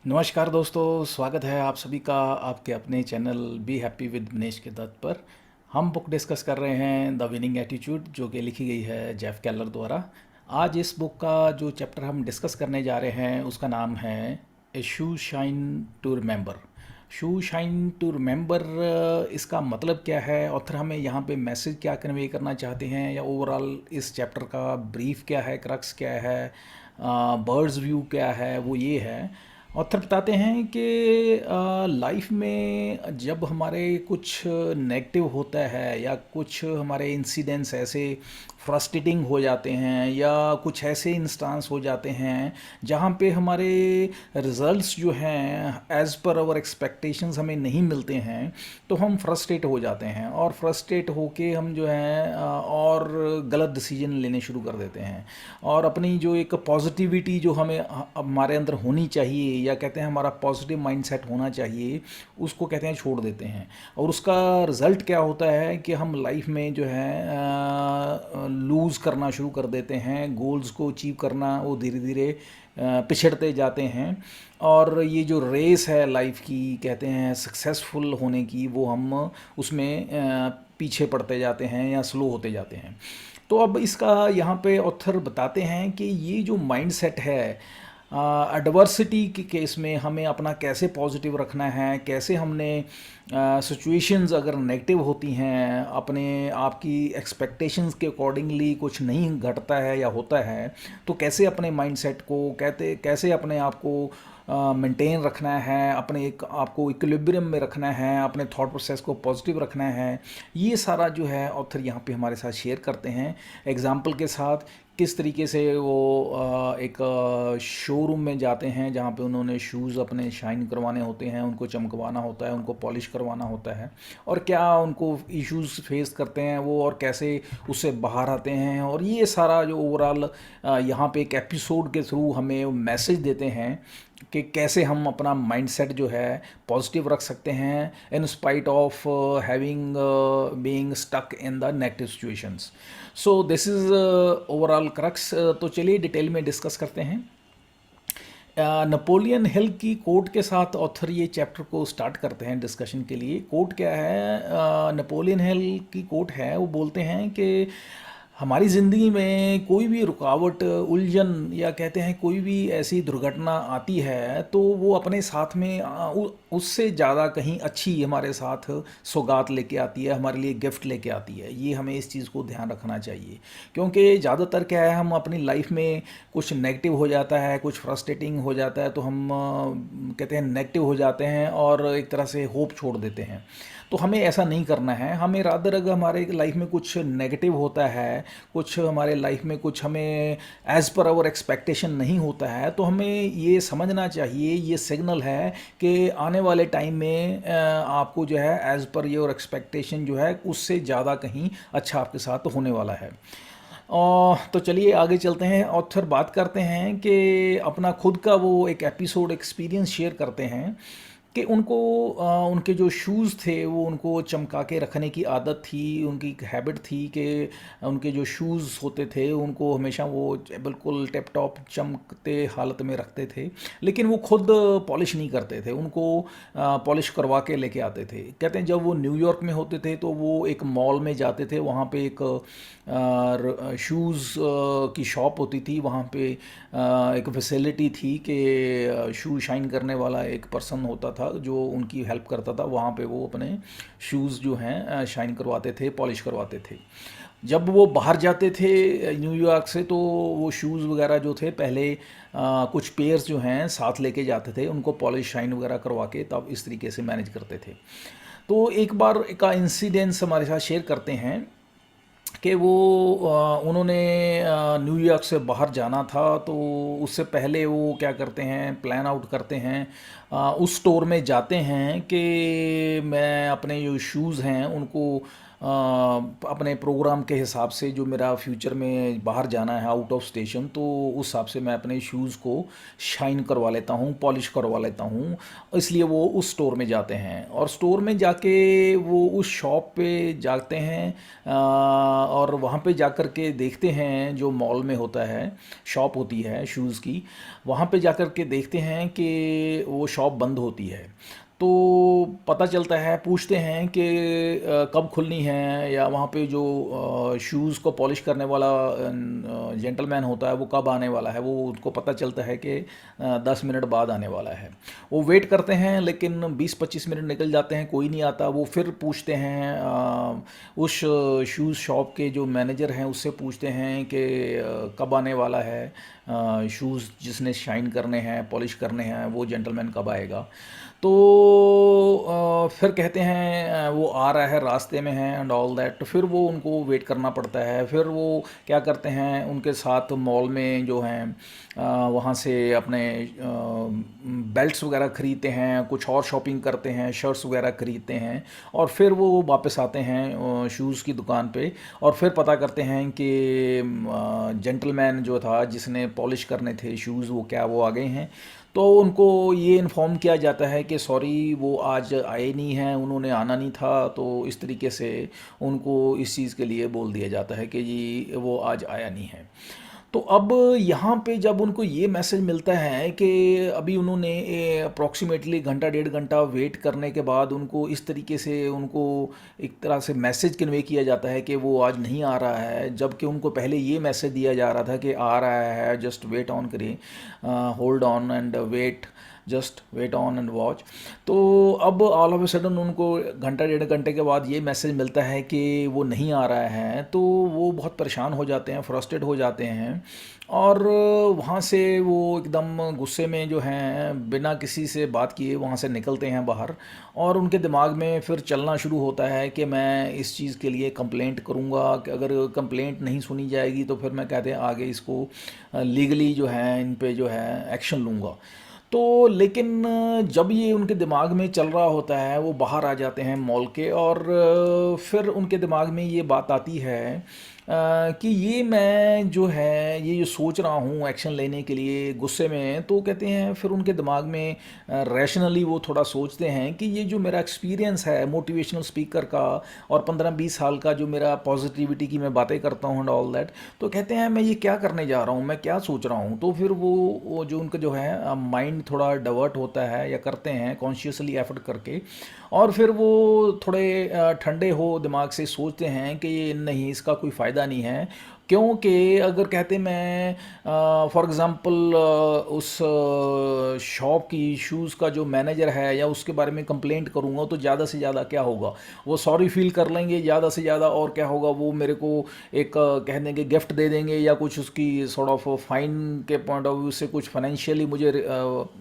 नमस्कार दोस्तों, स्वागत है आप सभी का आपके अपने channel be happy with Dinesh के दत्त पर। हम बुक डिस्कस कर रहे हैं द विनिंग एटीट्यूड, जो कि लिखी गई है जेफ केलर द्वारा। आज इस बुक का जो चैप्टर हम डिस्कस करने जा रहे हैं उसका नाम है a shoe shine to remember. Shoe shine to remember, इसका मतलब क्या है, ऑथर हमें यहाँ पे मैसेज क्या कन्वे करना चाहते हैं, या ओवरऑल इस चैप्टर का ब्रीफ क्या है, क्रक्स क्या है, बर्ड्स व्यू क्या है, वो ये है। ऑथर बताते हैं कि लाइफ में जब हमारे कुछ नेगेटिव होता है या कुछ हमारे इंसिडेंट्स ऐसे फ्रस्ट्रेटिंग हो जाते हैं या कुछ ऐसे इंस्टांस हो जाते हैं जहाँ पे हमारे रिजल्ट्स जो हैं एज़ पर आवर एक्सपेक्टेशंस हमें नहीं मिलते हैं, तो हम फ्रस्ट्रेट हो जाते हैं और फ्रस्ट्रेट होके हम जो है और गलत डिसीजन लेने शुरू कर देते हैं और अपनी जो एक पॉजिटिविटी जो हमें हमारे अंदर होनी चाहिए, या कहते हैं हमारा पॉजिटिव माइंडसेट होना चाहिए, उसको कहते हैं छोड़ देते हैं। और उसका रिज़ल्ट क्या होता है कि हम लाइफ में जो है लूज़ करना शुरू कर देते हैं, गोल्स को अचीव करना वो धीरे धीरे पिछड़ते जाते हैं। और ये जो रेस है लाइफ की, कहते हैं सक्सेसफुल होने की, वो हम उसमें पीछे पड़ते जाते हैं या स्लो होते जाते हैं। तो अब इसका यहाँ पे ऑथर बताते हैं कि ये जो माइंडसेट है, एडवर्सिटी के केस में हमें अपना कैसे पॉजिटिव रखना है, कैसे हमने सिचुएशंस अगर नेगेटिव होती हैं, अपने आपकी एक्सपेक्टेशंस के अकॉर्डिंगली कुछ नहीं घटता है या होता है, तो कैसे अपने माइंडसेट को कैसे अपने आप को मेंटेन रखना है, अपने एक आपको इक्विलिब्रियम में रखना है, अपने थॉट प्रोसेस को पॉजिटिव रखना है। ये सारा जो है ऑथर यहाँ पे हमारे साथ शेयर करते हैं एग्जाम्पल के साथ। किस तरीके से वो एक शोरूम में जाते हैं जहाँ पे उन्होंने शूज़ अपने शाइन करवाने होते हैं, उनको चमकवाना होता है, उनको पॉलिश करवाना होता है, और क्या उनको इश्यूज फेस करते हैं वो, और कैसे उससे बाहर आते हैं। और ये सारा जो ओवरऑल यहाँ पे एक एपिसोड के थ्रू हमें मैसेज देते हैं कि कैसे हम अपना माइंडसेट जो है पॉजिटिव रख सकते हैं in spite of having being stuck in the negative situations. So this is overall crux. तो चलिए डिटेल में डिस्कस करते हैं। नेपोलियन हिल की कोट के साथ ऑथर ये चैप्टर को स्टार्ट करते हैं डिस्कशन के लिए। कोट क्या है, नेपोलियन हिल की कोट है, वो बोलते हैं कि हमारी ज़िंदगी में कोई भी रुकावट, उलझन, या कहते हैं कोई भी ऐसी दुर्घटना आती है तो वो अपने साथ में उससे ज़्यादा कहीं अच्छी हमारे साथ सौगात लेके आती है, हमारे लिए गिफ्ट लेके आती है। ये हमें इस चीज़ को ध्यान रखना चाहिए, क्योंकि ज़्यादातर क्या है, हम अपनी लाइफ में कुछ नेगेटिव हो जाता है, कुछ फ्रस्ट्रेटिंग हो जाता है, तो हम कहते हैं नेगेटिव हो जाते हैं और एक तरह से होप छोड़ देते हैं। तो हमें ऐसा नहीं करना है। हमें रादर अगर हमारे लाइफ में कुछ नेगेटिव होता है, कुछ हमारे लाइफ में कुछ हमें एज़ पर आवर एक्सपेक्टेशन नहीं होता है, तो हमें ये समझना चाहिए, ये सिग्नल है कि आने वाले टाइम में आपको जो है एज़ पर योर एक्सपेक्टेशन जो है उससे ज़्यादा कहीं अच्छा आपके साथ होने वाला है। तो चलिए आगे चलते हैं। ऑथर बात करते हैं कि अपना खुद का वो एक एपिसोड एक्सपीरियंस शेयर करते हैं कि उनको उनके जो शूज़ थे वो उनको चमका के रखने की आदत थी, उनकी एक हैबिट थी कि उनके जो शूज़ होते थे उनको हमेशा वो बिल्कुल टिप टॉप चमकते हालत में रखते थे, लेकिन वो खुद पॉलिश नहीं करते थे, उनको पॉलिश करवा के लेके आते थे। कहते हैं जब वो न्यूयॉर्क में होते थे तो वो एक मॉल में जाते थे, वहाँ पे एक शूज़ की शॉप होती थी, वहाँ पे एक फैसिलिटी थी कि शू शाइन करने वाला एक पर्सन होता था जो उनकी हेल्प करता था। वहाँ पे वो अपने शूज़ जो हैं शाइन करवाते थे, पॉलिश करवाते थे। जब वो बाहर जाते थे न्यूयॉर्क से, तो वो शूज़ वगैरह जो थे पहले कुछ पेयर्स जो हैं साथ लेके जाते थे, उनको पॉलिश शाइन वगैरह करवा के तब इस तरीके से मैनेज करते थे। तो एक बार का इंसिडेंस हमारे साथ शेयर करते हैं कि वो उन्होंने न्यूयॉर्क से बाहर जाना था, तो उससे पहले वो क्या करते हैं, प्लान आउट करते हैं, उस स्टोर में जाते हैं कि मैं अपने जो शूज़ हैं उनको अपने प्रोग्राम के हिसाब से, जो मेरा फ्यूचर में बाहर जाना है आउट ऑफ स्टेशन, तो उस हिसाब से मैं अपने शूज़ को शाइन करवा लेता हूँ, पॉलिश करवा लेता हूँ। इसलिए वो उस स्टोर में जाते हैं और स्टोर में जाके वो उस शॉप पे जाते हैं, और वहाँ पे जाकर के देखते हैं, जो मॉल में होता है, शॉप होती है शूज़ की, वहाँ पे जाकर के देखते हैं कि वो शॉप बंद होती है। तो पता चलता है, पूछते हैं कि कब खुलनी है, या वहाँ पे जो शूज़ को पॉलिश करने वाला जेंटलमैन होता है वो कब आने वाला है। वो उनको पता चलता है कि 10 मिनट बाद आने वाला है। वो वेट करते हैं, लेकिन 20-25 मिनट निकल जाते हैं, कोई नहीं आता। वो फिर पूछते हैं, उस शूज़ शॉप के जो मैनेजर हैं उससे पूछते हैं कि कब आने वाला है, शूज़ जिसने शाइन करने हैं, पॉलिश करने हैं, वो जेंटलमैन कब आएगा। तो फिर कहते हैं वो आ रहा है, रास्ते में है एंड ऑल दैट। तो फिर वो उनको वेट करना पड़ता है। फिर वो क्या करते हैं, उनके साथ मॉल में जो हैं वहाँ से अपने बेल्ट्स वगैरह ख़रीदते हैं, कुछ और शॉपिंग करते हैं, शर्ट्स वगैरह ख़रीदते हैं, और फिर वो वापस आते हैं शूज़ की दुकान पे, और फिर पता करते हैं कि जेंटलमैन जो था जिसने पॉलिश करने थे शूज़, वो क्या वो आ गए हैं। तो उनको ये इन्फॉर्म किया जाता है कि सॉरी, वो आज आए नहीं हैं, उन्होंने आना नहीं था। तो इस तरीके से उनको इस चीज़ के लिए बोल दिया जाता है कि जी वो आज आया नहीं है। तो अब यहाँ पे जब उनको ये मैसेज मिलता है कि अभी उन्होंने अप्रॉक्सीमेटली घंटा 1.5 घंटा वेट करने के बाद उनको इस तरीके से उनको एक तरह से मैसेज कन्वे किया जाता है कि वो आज नहीं आ रहा है, जबकि उनको पहले ये मैसेज दिया जा रहा था कि आ रहा है, जस्ट वेट ऑन करिए, hold on and wait, just wait on and watch. तो अब ऑल ऑफ ए सडन उनको घंटा 1.5 घंटे के बाद ये मैसेज मिलता है कि वो नहीं आ रहा है। तो वो बहुत परेशान हो जाते हैं, फ्रस्ट्रेट हो जाते हैं, और वहाँ से वो एकदम गुस्से में जो हैं, बिना किसी से बात किए वहाँ से निकलते हैं बाहर। और उनके दिमाग में फिर चलना शुरू होता है कि मैं इस चीज़ के लिए कंप्लेंट करूँगा, कि अगर कंप्लेंट नहीं सुनी जाएगी तो फिर मैं कहते हैं आगे इसको लीगली जो है इन पे जो है एक्शन लूँगा। तो लेकिन जब ये उनके दिमाग में चल रहा होता है, वो बाहर आ जाते हैं मॉल के, और फिर उनके दिमाग में ये बात आती है कि ये मैं जो है ये जो सोच रहा हूँ एक्शन लेने के लिए गुस्से में। तो कहते हैं फिर उनके दिमाग में रैशनली वो थोड़ा सोचते हैं कि ये जो मेरा एक्सपीरियंस है मोटिवेशनल स्पीकर का, और 15-20 साल का जो मेरा पॉजिटिविटी की मैं बातें करता हूँ एंड ऑल दैट, तो कहते हैं मैं ये क्या करने जा रहा हूँ, मैं क्या सोच रहा हूँ। तो फिर वो जो उनका जो है माइंड थोड़ा डाइवर्ट होता है, या करते हैं कॉन्शियसली एफर्ट करके, और फिर वो थोड़े ठंडे हो दिमाग से सोचते हैं कि ये नहीं, इसका कोई फ़ायदा नहीं है। क्योंकि अगर कहते मैं फॉर एग्ज़ाम्पल उस शॉप की शूज़ का जो मैनेजर है या उसके बारे में कंप्लेंट करूँगा, तो ज़्यादा से ज़्यादा क्या होगा, वो सॉरी फील कर लेंगे ज़्यादा से ज़्यादा, और क्या होगा, वो मेरे को एक कह देंगे गिफ्ट दे देंगे, या कुछ उसकी सॉर्ट ऑफ फाइन के पॉइंट ऑफ व्यू से कुछ फाइनेंशियली मुझे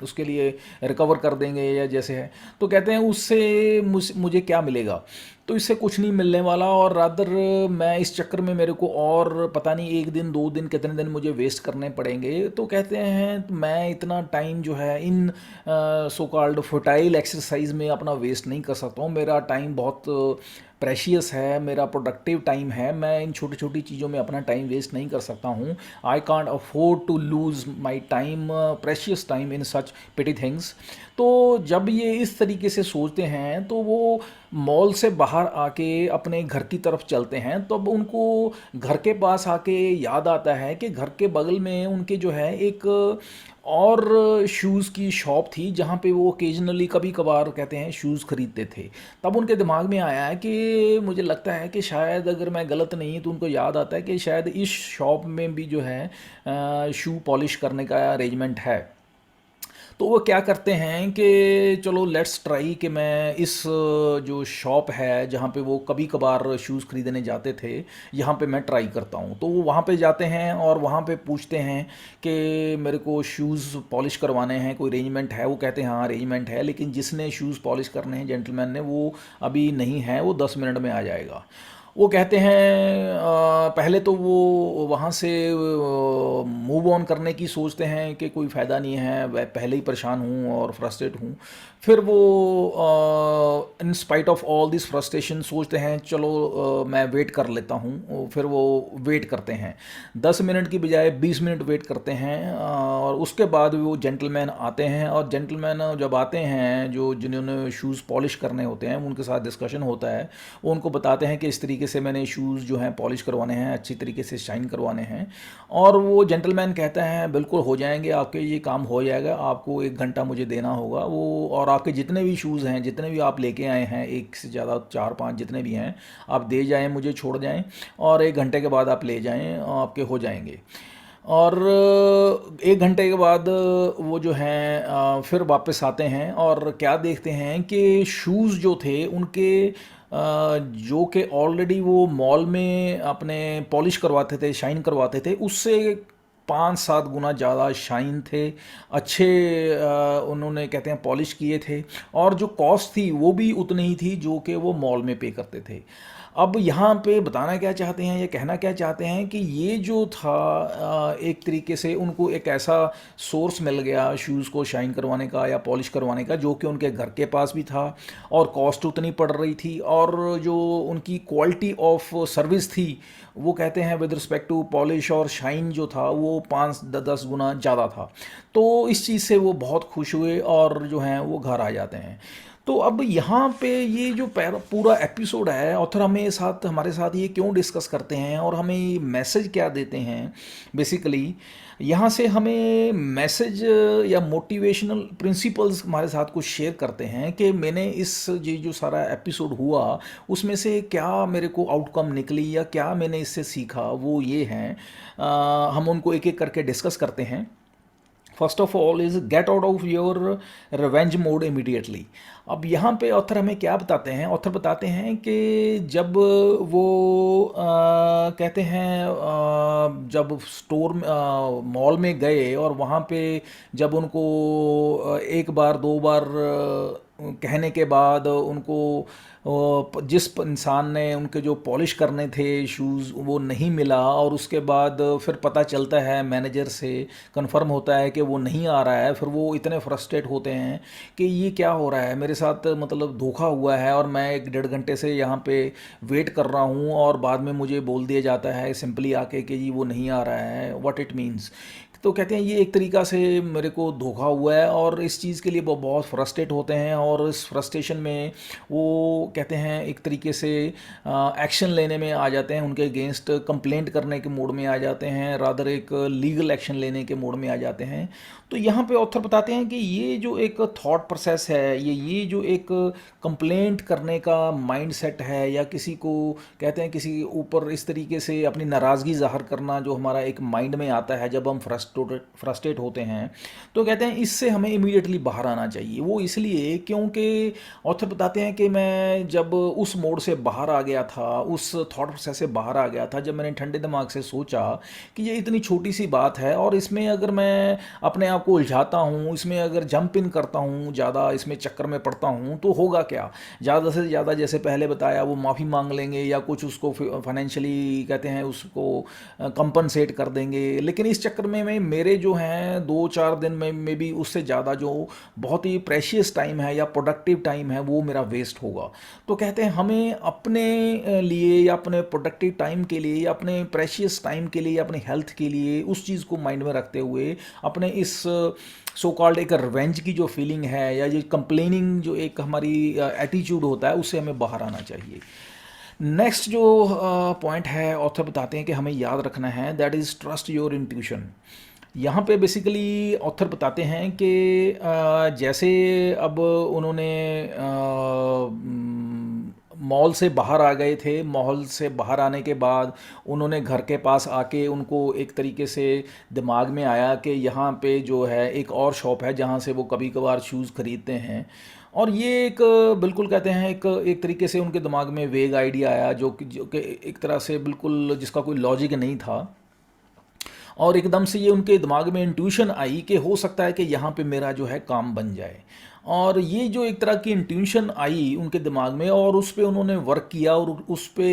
उसके लिए रिकवर कर देंगे, या जैसे है। तो कहते हैं उससे मुझे क्या मिलेगा, तो इससे कुछ नहीं मिलने वाला, और रादर मैं इस चक्कर में मेरे को और पता नहीं 1 दिन 2 दिन कितने दिन मुझे वेस्ट करने पड़ेंगे। तो कहते हैं मैं इतना टाइम जो है इन सो कॉल्ड फर्टाइल एक्सरसाइज में अपना वेस्ट नहीं कर सकता हूँ। मेरा टाइम बहुत प्रेशियस है, मेरा प्रोडक्टिव टाइम है, मैं इन छोटी छोटी चीज़ों में अपना टाइम वेस्ट नहीं कर सकता हूँ। I can't afford to lose my time, precious time, in such pity things. तो जब ये इस तरीके से सोचते हैं, तो वो मॉल से बाहर आके अपने घर की तरफ चलते हैं। तो अब उनको घर के पास आके याद आता है कि घर के बगल में उनके जो है एक और शूज़ की शॉप थी, जहाँ पे वो ओकेजनली कभी कभार कहते हैं शूज़ ख़रीदते थे। तब उनके दिमाग में आया है कि मुझे लगता है कि शायद अगर मैं गलत नहीं, तो उनको याद आता है कि शायद इस शॉप में भी जो है शू पॉलिश करने का अरेंजमेंट है। तो वो क्या करते हैं कि चलो लेट्स ट्राई कि मैं इस जो शॉप है जहाँ पे वो कभी कभार शूज़ ख़रीदने जाते थे, यहाँ पे मैं ट्राई करता हूँ। तो वो वहाँ पे जाते हैं और वहाँ पे पूछते हैं कि मेरे को शूज़ पॉलिश करवाने हैं, कोई अरेंजमेंट है। वो कहते हैं हाँ अरेंजमेंट है, लेकिन जिसने शूज़ पॉलिश करने हैं जेंटलमैन ने, वो अभी नहीं है, वो 10 मिनट में आ जाएगा। वो कहते हैं पहले तो वो वहाँ से मूव ऑन करने की सोचते हैं कि कोई फ़ायदा नहीं है, वह पहले ही परेशान हूँ और फ्रस्ट्रेट हूँ। फिर वो इन spite of all this frustration सोचते हैं चलो मैं वेट कर लेता हूँ। फिर वो वेट करते हैं 10 मिनट की बजाय 20 मिनट वेट करते हैं। और उसके बाद वो जेंटलमैन आते हैं, और जेंटलमैन जब आते हैं जो जिन्होंने शूज़ पॉलिश करने होते हैं उनके साथ डिस्कशन होता है। वो उनको बताते हैं कि इस तरीके से मैंने शूज़ जो हैं पॉलिश करवाने हैं, अच्छी तरीके से शाइन करवाने हैं। और वो जेंटलमैन कहता है बिल्कुल हो जाएंगे आपके, ये काम हो जाएगा, आपको 1 घंटा मुझे देना होगा। वो और आपके जितने भी शूज़ हैं, जितने भी आप लेके आए हैं, एक से ज़्यादा 4-5 जितने भी हैं, आप दे जाएं, मुझे छोड़ जाएं, और 1 घंटे के बाद आप ले जाएं, आपके हो जाएंगे। और 1 घंटे के बाद वो जो हैं फिर वापस आते हैं और क्या देखते हैं कि शूज़ जो थे उनके जो कि ऑलरेडी वो मॉल में अपने पॉलिश करवाते थे, शाइन करवाते थे, उससे 5-7 गुना ज़्यादा शाइन थे, अच्छे उन्होंने कहते हैं पॉलिश किए थे। और जो कॉस्ट थी वो भी उतनी ही थी जो कि वो मॉल में पे करते थे। अब यहाँ पे बताना क्या चाहते हैं, ये कहना क्या चाहते हैं कि ये जो था एक तरीके से उनको एक ऐसा सोर्स मिल गया शूज़ को शाइन करवाने का या पॉलिश करवाने का, जो कि उनके घर के पास भी था और कॉस्ट उतनी पड़ रही थी, और जो उनकी क्वालिटी ऑफ सर्विस थी वो कहते हैं विद रिस्पेक्ट टू पॉलिश और शाइन जो था वो 5-10 गुना ज़्यादा था। तो इस चीज़ से वो बहुत खुश हुए और जो हैं वो घर आ जाते हैं। तो अब यहाँ पे ये जो पूरा एपिसोड है, ऑथर हमारे साथ ये क्यों डिस्कस करते हैं और हमें ये मैसेज क्या देते हैं। बेसिकली यहाँ से हमें मैसेज या मोटिवेशनल प्रिंसिपल्स हमारे साथ कुछ शेयर करते हैं कि मैंने इस ये जो सारा एपिसोड हुआ उसमें से क्या मेरे को आउटकम निकली या क्या मैंने इससे सीखा, वो ये हैं। हम उनको एक एक करके डिस्कस करते हैं। First of all is get out of your revenge mode immediately. अब यहाँ पे ऑथर हमें क्या बताते हैं, ऑथर बताते हैं कि जब वो कहते हैं जब स्टोर मॉल में गए और वहाँ पे जब उनको एक बार दो बार कहने के बाद उनको जिस इंसान ने उनके जो पॉलिश करने थे शूज़ वो नहीं मिला, और उसके बाद फिर पता चलता है मैनेजर से कंफर्म होता है कि वो नहीं आ रहा है, फिर वो इतने फ्रस्ट्रेट होते हैं कि ये क्या हो रहा है मेरे साथ, मतलब धोखा हुआ है और मैं 1-1.5 घंटे से यहाँ पे वेट कर रहा हूँ और बाद में मुझे बोल दिया जाता है सिंपली आके कि जी वो नहीं आ रहा है, व्हाट इट मीन्स। तो कहते हैं ये एक तरीक़ा से मेरे को धोखा हुआ है, और इस चीज़ के लिए वो बहुत फ्रस्ट्रेट होते हैं, और इस फ्रस्ट्रेशन में वो कहते हैं एक तरीके से एक्शन लेने में आ जाते हैं, उनके अगेंस्ट कंप्लेंट करने के मूड में आ जाते हैं, रादर एक लीगल एक्शन लेने के मूड में आ जाते हैं। तो यहाँ पे ऑथर बताते हैं कि ये जो एक थॉट प्रोसेस है, ये जो एक कंप्लेंट करने का माइंडसेट है, या किसी को कहते हैं किसी के ऊपर इस तरीके से अपनी नाराज़गी ज़ाहिर करना जो हमारा एक माइंड में आता है जब हम फ्रस्ट्रेट होते हैं, तो कहते हैं इससे हमें इमीडिएटली बाहर आना चाहिए। वो इसलिए क्योंकि ऑथर बताते हैं कि मैं जब उस मोड से बाहर आ गया था, उस थॉट प्रोसेस से बाहर आ गया था, जब मैंने ठंडे दिमाग से सोचा कि ये इतनी छोटी सी बात है और इसमें अगर मैं अपने आप को उलझाता हूँ, इसमें अगर जंप इन करता हूँ, ज़्यादा इसमें चक्कर में पड़ता हूँ, तो होगा क्या, ज़्यादा से ज़्यादा जैसे पहले बताया वो माफ़ी मांग लेंगे या कुछ उसको फाइनेंशियली कहते हैं उसको कंपनसेट कर देंगे, लेकिन इस चक्कर में मेरे जो हैं 2-4 दिन में भी उससे ज़्यादा जो बहुत ही प्रेशियस टाइम है या प्रोडक्टिव टाइम है वो मेरा वेस्ट होगा। तो कहते हैं हमें अपने लिए या अपने प्रोडक्टिव टाइम के लिए या अपने प्रेशियस टाइम के लिए या अपनी हेल्थ के लिए उस चीज़ को माइंड में रखते हुए अपने इस सो कॉल्ड एक रिवेंज की जो फीलिंग है या ये कंप्लेनिंग जो एक हमारी एटीट्यूड होता है उससे हमें बाहर आना चाहिए। नेक्स्ट जो पॉइंट है ऑथर बताते हैं कि हमें याद रखना है, that is trust your intuition. यहाँ पे बेसिकली ऑथर बताते हैं कि जैसे अब उन्होंने मॉल से बाहर आ गए थे, मॉल से बाहर आने के बाद उन्होंने घर के पास आके उनको एक तरीके से दिमाग में आया कि यहाँ पे जो है एक और शॉप है जहाँ से वो कभी कभार शूज़ ख़रीदते हैं, और ये एक बिल्कुल कहते हैं एक तरीके से उनके दिमाग में वेग आइडिया आया जो कि एक तरह से बिल्कुल जिसका कोई लॉजिक नहीं था, और एकदम से ये उनके दिमाग में इंट्यूशन आई कि हो सकता है कि यहाँ पे मेरा जो है काम बन जाए। और ये जो एक तरह की इंट्यूशन आई उनके दिमाग में और उस पे उन्होंने वर्क किया और उस पे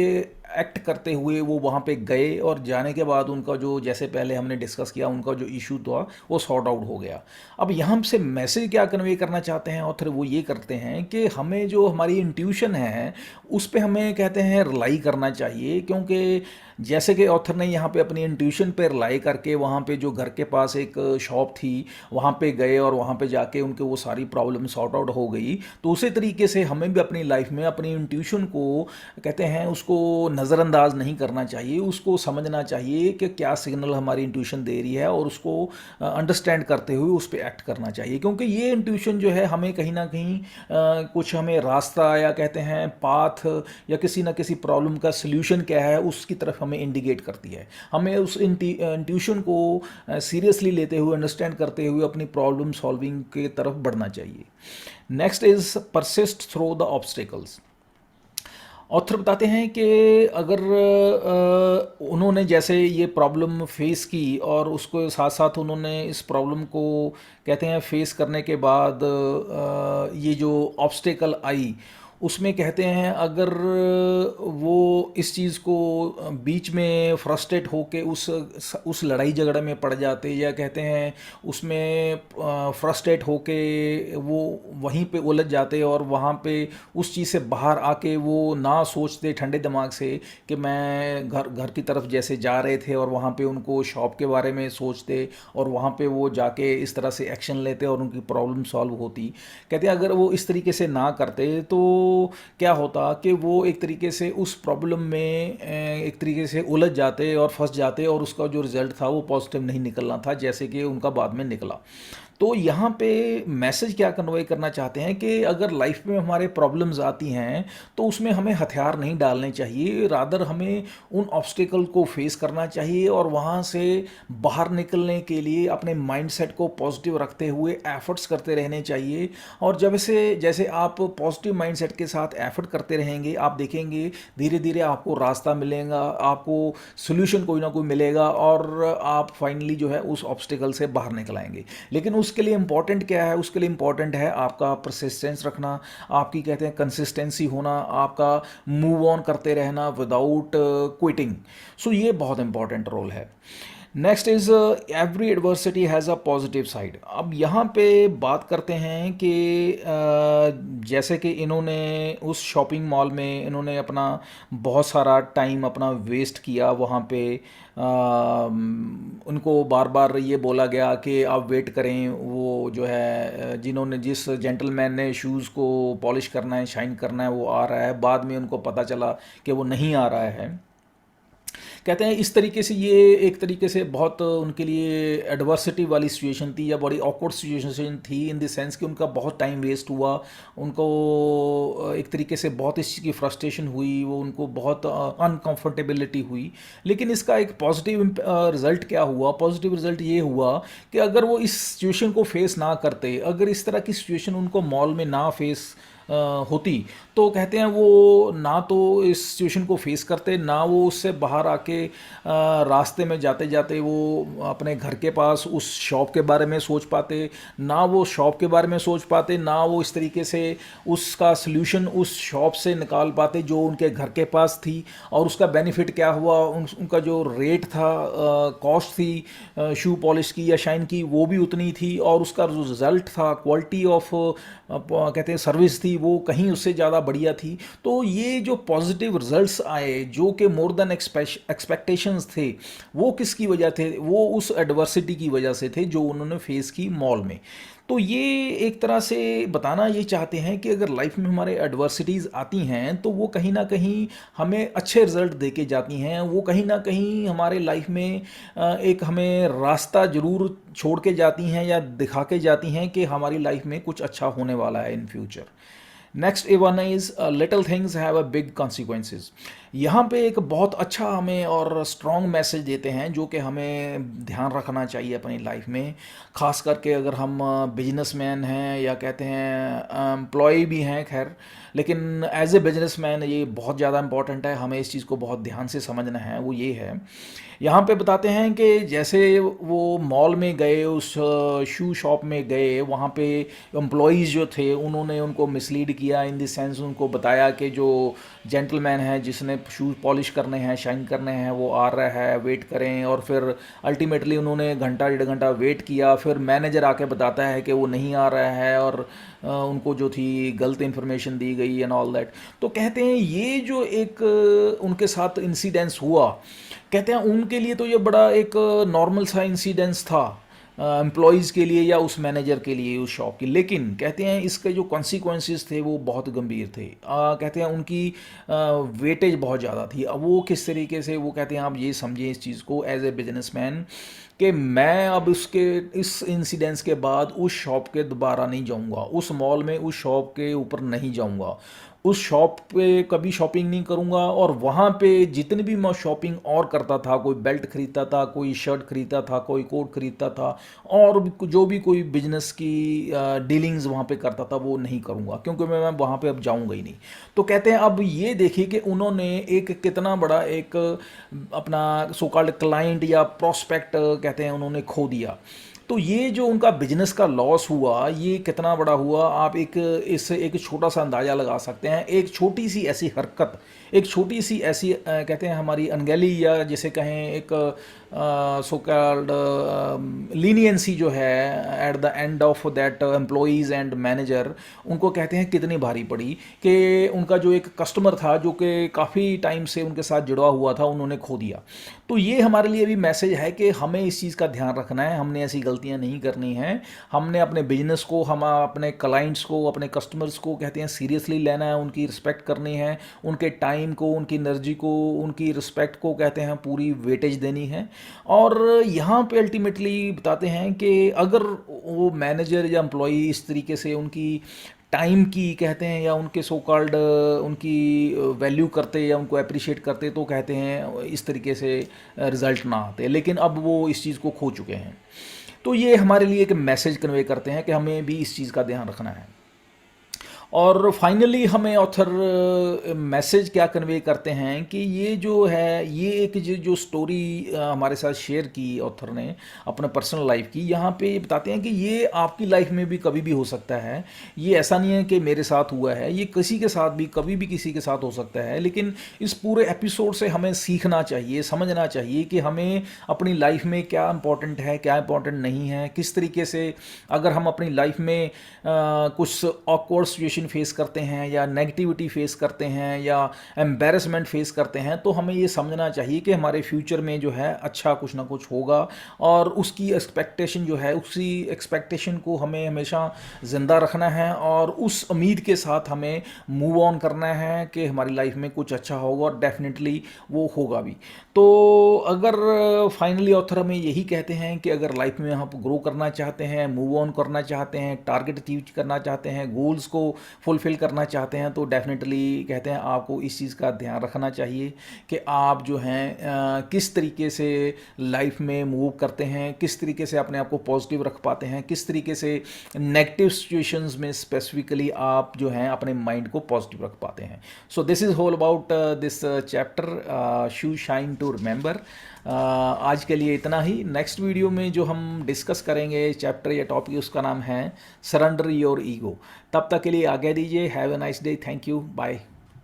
एक्ट करते हुए वो वहाँ पे गए, और जाने के बाद उनका जो, जैसे पहले हमने डिस्कस किया, उनका जो इशू था वो सॉर्ट आउट हो गया। अब यहाँ से मैसेज क्या कन्वे करना चाहते हैं ऑथर, वो ये करते हैं कि हमें जो हमारी इंट्यूशन है उस पे हमें कहते हैं रिलाई करना चाहिए, क्योंकि जैसे कि ऑथर ने यहाँ पे अपनी इंट्यूशन पे रिलाई करके वहाँ पे जो घर के पास एक शॉप थी वहाँ पे गए और वहाँ पे जाके उनके वो सारी प्रॉब्लम सॉर्ट आउट हो गई, तो उसी तरीके से हमें भी अपनी लाइफ में अपनी इंट्यूशन को कहते हैं उसको नज़रअंदाज नहीं करना चाहिए, उसको समझना चाहिए कि क्या सिग्नल हमारी इंट्यूशन दे रही है और उसको अंडरस्टैंड करते हुए उस पर एक्ट करना चाहिए, क्योंकि ये इंट्यूशन जो है हमें कहीं ना कहीं कुछ हमें रास्ता या कहते हैं पाथ या किसी ना किसी प्रॉब्लम का सल्यूशन क्या है उसकी तरफ हमें इंडिकेट करती है। हमें उस इंट्यूशन को सीरियसली लेते हुए, अंडरस्टैंड करते हुए अपनी प्रॉब्लम सॉल्विंग के तरफ बढ़ना चाहिए। Next is persist through the obstacles. Author बताते हैं कि अगर उन्होंने जैसे ये प्रॉब्लम फेस की और उसको साथ साथ उन्होंने इस प्रॉब्लम को कहते हैं फेस करने के बाद ये जो ऑब्स्टेकल आई उसमें कहते हैं अगर वो इस चीज़ को बीच में फ्रस्ट्रेट होके उस लड़ाई झगड़े में पड़ जाते, या कहते हैं उसमें फ्रस्ट्रेट होके वो वहीं पे उलझ जाते और वहाँ पे उस चीज़ से बाहर आके वो ना सोचते ठंडे दिमाग से कि मैं घर की तरफ जैसे जा रहे थे और वहाँ पे उनको शॉप के बारे में सोचते और वहाँ पे वो जाके इस तरह से एक्शन लेते और उनकी प्रॉब्लम सॉल्व होती। कहते हैं अगर वो इस तरीके से ना करते तो क्या होता कि वो एक तरीके से उस प्रॉब्लम में एक तरीके से उलझ जाते और फंस जाते और उसका जो रिज़ल्ट था वो पॉजिटिव नहीं निकलना था, जैसे कि उनका बाद में निकला। तो यहाँ पे मैसेज क्या कन्वे करना चाहते हैं कि अगर लाइफ में हमारे प्रॉब्लम्स आती हैं तो उसमें हमें हथियार नहीं डालने चाहिए, रादर हमें उन ऑब्स्टिकल को फेस करना चाहिए और वहाँ से बाहर निकलने के लिए अपने माइंडसेट को पॉजिटिव रखते हुए एफर्ट्स करते रहने चाहिए। और जब से जैसे आप पॉजिटिव माइंडसेट के साथ एफर्ट करते रहेंगे, आप देखेंगे धीरे धीरे आपको रास्ता मिलेगा, आपको सोल्यूशन कोई ना कोई मिलेगा और आप फाइनली जो है उस ऑब्स्टिकल से बाहर निकल आएंगे। लेकिन उसके लिए इंपॉर्टेंट क्या है? उसके लिए इंपॉर्टेंट है आपका परसिस्टेंस रखना, आपकी कहते हैं कंसिस्टेंसी होना, आपका मूव ऑन करते रहना विदाउट क्विटिंग। सो ये बहुत इंपॉर्टेंट रोल है। Next is every adversity has a positive side. अब यहाँ पे बात करते हैं कि जैसे कि इन्होंने उस शॉपिंग मॉल में इन्होंने अपना बहुत सारा टाइम अपना वेस्ट किया वहाँ पे। उनको बार बार ये बोला गया कि आप वेट करें, वो जो है जिन्होंने जिस जेंटलमैन ने शूज़ को पॉलिश करना है, शाइन करना है, वो आ रहा है। बाद में उनको पता चला कि वो नहीं आ रहा है। कहते हैं इस तरीके से ये एक तरीके से बहुत उनके लिए एडवर्सिटी वाली सिचुएशन थी या बड़ी ऑकवर्ड सिचुएशन थी, इन द सेंस कि उनका बहुत टाइम वेस्ट हुआ, उनको एक तरीके से बहुत इस चीज़ की फ्रस्ट्रेशन हुई, वो उनको बहुत अनकंफर्टेबिलिटी हुई। लेकिन इसका एक पॉजिटिव रिजल्ट क्या हुआ? पॉजिटिव रिजल्ट ये हुआ कि अगर वो इस सिचुएशन को फेस ना करते, अगर इस तरह की सिचुएशन उनको मॉल में ना फेस होती, तो कहते हैं वो ना तो इस सिचुएशन को फेस करते, ना वो उससे बाहर आके रास्ते में जाते जाते वो अपने घर के पास उस शॉप के बारे में सोच पाते, ना वो शॉप के बारे में सोच पाते, ना वो इस तरीके से उसका सल्यूशन उस शॉप से निकाल पाते जो उनके घर के पास थी। और उसका बेनिफिट क्या हुआ? उनका जो रेट था, कॉस्ट थी शू पॉलिश की या शाइन की, वो भी उतनी थी, और उसका जो रिज़ल्ट था, क्वालिटी ऑफ कहते हैं सर्विस थी, वो कहीं उससे ज़्यादा बढ़िया थी। तो ये जो पॉजिटिव रिजल्ट्स आए जो कि मोर देन एक्सपेक्टेशंस थे, वो किसकी वजह थे? वो उस एडवर्सिटी की वजह से थे जो उन्होंने फेस की मॉल में। तो ये एक तरह से बताना ये चाहते हैं कि अगर लाइफ में हमारे एडवर्सिटीज़ आती हैं तो वो कहीं ना कहीं हमें अच्छे रिजल्ट दे के जाती हैं, वो कहीं ना कहीं हमारे लाइफ में एक हमें रास्ता ज़रूर छोड़ के जाती हैं या दिखा के जाती हैं कि हमारी लाइफ में कुछ अच्छा होने वाला है in future. Next A one is little things have a big consequences. यहाँ पे एक बहुत अच्छा हमें और स्ट्रॉन्ग मैसेज देते हैं जो कि हमें ध्यान रखना चाहिए अपनी लाइफ में, ख़ास करके अगर हम बिजनेसमैन हैं या कहते हैं एम्प्लॉय भी हैं। खैर, लेकिन एज ए बिजनेसमैन ये बहुत ज़्यादा इंपॉर्टेंट है, हमें इस चीज़ को बहुत ध्यान से समझना है। वो ये है यहाँ पे बताते हैं कि जैसे वो मॉल में गए, उस शू शॉप में गए, वहाँ पे एम्प्लॉयज़ जो थे उन्होंने उनको मिसलीड किया, इन द सेंस उनको बताया कि जो जेंटलमैन है जिसने शूज़ पॉलिश करने हैं, शाइन करने हैं, वो आ रहा है, वेट करें। और फिर अल्टीमेटली उन्होंने घंटा 1.5 घंटा वेट किया, फिर मैनेजर आके बताता है कि वो नहीं आ रहा है, और उनको जो थी गलत इन्फॉर्मेशन दी गई एंड ऑल दैट। तो कहते हैं ये जो एक उनके साथ इंसिडेंस हुआ, कहते हैं उनके लिए तो ये बड़ा एक नॉर्मल सा इंसिडेंस था एम्प्लॉयज़ के लिए या उस मैनेजर के लिए उस शॉप की, लेकिन कहते हैं इसके जो कॉन्सिक्वेंसेस थे वो बहुत गंभीर थे। कहते हैं उनकी वेटेज बहुत ज़्यादा थी। अब वो किस तरीके से, वो कहते हैं आप ये समझें इस चीज़ को एज ए बिजनेसमैन, कि मैं अब उसके इस इंसिडेंस के बाद उस शॉप के दोबारा नहीं जाऊंगा, उस मॉल में उस शॉप के ऊपर नहीं जाऊंगा, उस शॉप पे कभी शॉपिंग नहीं करूंगा। और वहाँ पे जितनी भी मैं शॉपिंग और करता था, कोई बेल्ट खरीदता था, कोई शर्ट खरीदता था, कोई कोट खरीदता था, और जो भी कोई बिजनेस की डीलिंग्स वहाँ पे करता था, वो नहीं करूँगा, क्योंकि मैं वहाँ पे अब जाऊँगा ही नहीं। तो कहते हैं अब ये देखिए कि उन्होंने एक कितना बड़ा एक अपना सो कॉल्ड क्लाइंट या प्रोस्पेक्ट कहते हैं उन्होंने खो दिया। तो ये जो उनका बिजनेस का लॉस हुआ, ये कितना बड़ा हुआ, आप एक इससे एक छोटा सा अंदाज़ा लगा सकते हैं। एक छोटी सी ऐसी हरकत, एक छोटी सी ऐसी कहते हैं हमारी अनगैली, या जिसे कहें एक सो कॉल्ड लीनियंसी जो है at the end of that employees and manager, उनको कहते हैं कितनी भारी पड़ी कि उनका जो एक कस्टमर था जो कि काफ़ी टाइम से उनके साथ जुड़ा हुआ था, उन्होंने खो दिया। तो ये हमारे लिए भी मैसेज है कि हमें इस चीज़ का ध्यान रखना है, हमने ऐसी गलतियां नहीं करनी हैं। हमने अपने बिजनेस को, हम अपने क्लाइंट्स को, अपने कस्टमर्स को कहते हैं सीरियसली लेना है, उनकी रिस्पेक्ट करनी है, उनके टाइम को, उनकी एनर्जी को, उनकी रिस्पेक्ट को कहते हैं पूरी वेटेज देनी है। और यहाँ पे अल्टीमेटली बताते हैं कि अगर वो मैनेजर या एम्प्लॉई इस तरीके से उनकी टाइम की कहते हैं या उनके सो कॉल्ड उनकी वैल्यू करते या उनको अप्रिशिएट करते, तो कहते हैं इस तरीके से रिज़ल्ट ना आते। लेकिन अब वो इस चीज़ को खो चुके हैं। तो ये हमारे लिए एक मैसेज कन्वे करते हैं कि हमें भी इस चीज़ का ध्यान रखना है। और फाइनली हमें ऑथर मैसेज क्या कन्वे करते हैं कि ये जो है, ये एक जो स्टोरी हमारे साथ शेयर की ऑथर ने अपने पर्सनल लाइफ की, यहाँ पे बताते हैं कि ये आपकी लाइफ में भी कभी भी हो सकता है। ये ऐसा नहीं है कि मेरे साथ हुआ है, ये किसी के साथ भी कभी भी किसी के साथ हो सकता है। लेकिन इस पूरे एपिसोड से हमें सीखना चाहिए, समझना चाहिए कि हमें अपनी लाइफ में क्या इंपॉर्टेंट है, क्या इंपॉर्टेंट नहीं है, किस तरीके से अगर हम अपनी लाइफ में कुछ ऑकवर्ड सिचुएशन फेस करते हैं या नेगेटिविटी फेस करते हैं या एम्बैरेसमेंट फेस करते हैं, तो हमें ये समझना चाहिए कि हमारे फ्यूचर में जो है अच्छा कुछ ना कुछ होगा। और उसकी एक्सपेक्टेशन जो है, उसी एक्सपेक्टेशन को हमें हमेशा ज़िंदा रखना है और उस उम्मीद के साथ हमें मूव ऑन करना है कि हमारी लाइफ में कुछ अच्छा होगा, और डेफिनेटली वो होगा भी। तो अगर फाइनली ऑथर हमें यही कहते हैं कि अगर लाइफ में आप ग्रो करना चाहते हैं, मूव ऑन करना चाहते हैं, टारगेट अचीव करना चाहते हैं, गोल्स को फुलफ़िल करना चाहते हैं, तो डेफिनेटली कहते हैं आपको इस चीज़ का ध्यान रखना चाहिए कि आप जो हैं किस तरीके से लाइफ में मूव करते हैं, किस तरीके से अपने आप को पॉजिटिव रख पाते हैं, किस तरीके से नेगेटिव सिचुएशंस में स्पेसिफिकली आप जो हैं अपने माइंड को पॉजिटिव रख पाते हैं। So this is whole about this chapter shoe shine to remember. आज के लिए इतना ही। नेक्स्ट वीडियो में जो हम डिस्कस करेंगे चैप्टर या टॉपिक, उसका नाम है सरेंडर योर ईगो। तब तक के लिए आज्ञा दीजिए। Have a nice day. Thank you. Bye.